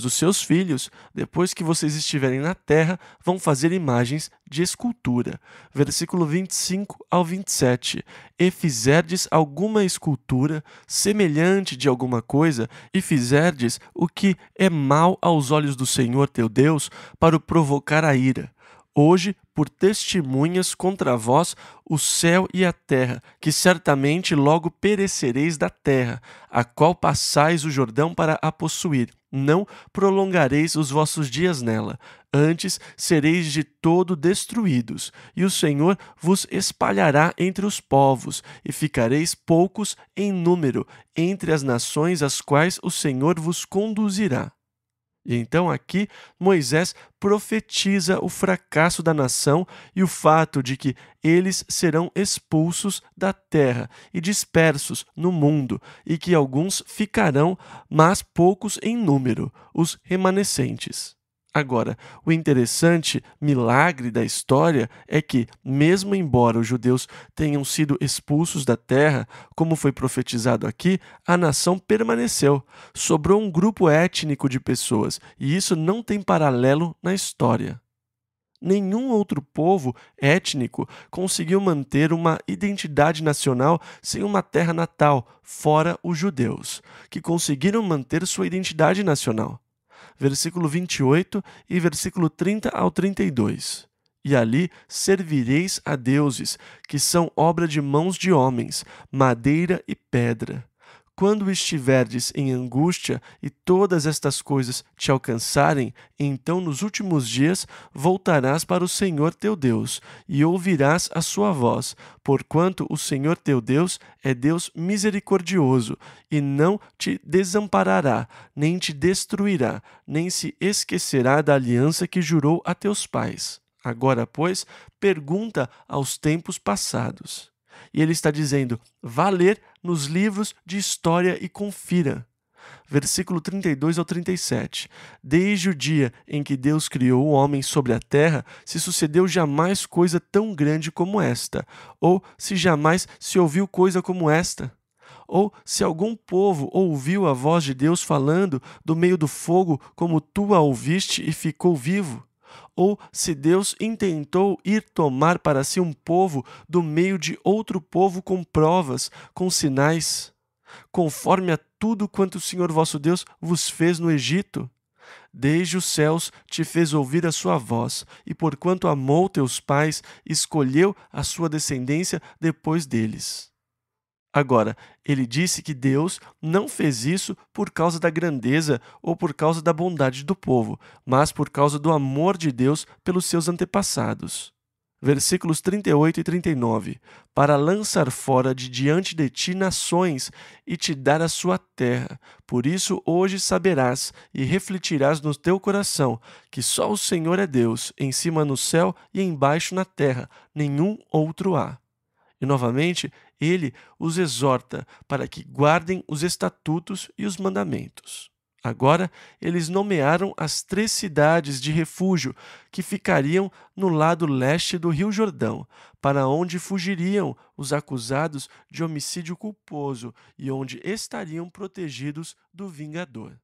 dos seus filhos, depois que vocês estiverem na terra, vão fazer imagens de escultura. Versículo 25 ao 27. E fizerdes alguma escultura semelhante de alguma coisa, e fizerdes o que é mal aos olhos do Senhor teu Deus, para o provocar a ira. Hoje, por testemunhas contra vós, o céu e a terra, que certamente logo perecereis da terra, a qual passais o Jordão para a possuir. Não prolongareis os vossos dias nela, antes sereis de todo destruídos, e o Senhor vos espalhará entre os povos, e ficareis poucos em número entre as nações às quais o Senhor vos conduzirá. E então aqui Moisés profetiza o fracasso da nação e o fato de que eles serão expulsos da terra e dispersos no mundo, e que alguns ficarão, mas poucos em número, os remanescentes. Agora, o interessante milagre da história é que, mesmo embora os judeus tenham sido expulsos da terra, como foi profetizado aqui, a nação permaneceu. Sobrou um grupo étnico de pessoas, e isso não tem paralelo na história. Nenhum outro povo étnico conseguiu manter uma identidade nacional sem uma terra natal, fora os judeus, que conseguiram manter sua identidade nacional. Versículo 28 e versículo 30 ao 32. E ali servireis a deuses, que são obra de mãos de homens, madeira e pedra. Quando estiverdes em angústia e todas estas coisas te alcançarem, então nos últimos dias voltarás para o Senhor teu Deus e ouvirás a sua voz, porquanto o Senhor teu Deus é Deus misericordioso e não te desamparará, nem te destruirá, nem se esquecerá da aliança que jurou a teus pais. Agora, pois, pergunta aos tempos passados. E ele está dizendo: vá ler nos livros de história e confira. Versículo 32 ao 37. Desde o dia em que Deus criou o homem sobre a terra, se sucedeu jamais coisa tão grande como esta, ou se jamais se ouviu coisa como esta. Ou se algum povo ouviu a voz de Deus falando do meio do fogo, como tu a ouviste e ficou vivo. Ou se Deus intentou ir tomar para si um povo do meio de outro povo com provas, com sinais, conforme a tudo quanto o Senhor vosso Deus vos fez no Egito. Desde os céus te fez ouvir a sua voz, e porquanto amou teus pais, escolheu a sua descendência depois deles. Agora, ele disse que Deus não fez isso por causa da grandeza ou por causa da bondade do povo, mas por causa do amor de Deus pelos seus antepassados. Versículos 38 e 39. Para lançar fora de diante de ti nações e te dar a sua terra. Por isso hoje saberás e refletirás no teu coração que só o Senhor é Deus, em cima no céu e embaixo na terra, nenhum outro há. E novamente, ele os exorta para que guardem os estatutos e os mandamentos. Agora, eles nomearam as 3 cidades de refúgio que ficariam no lado leste do Rio Jordão, para onde fugiriam os acusados de homicídio culposo e onde estariam protegidos do vingador.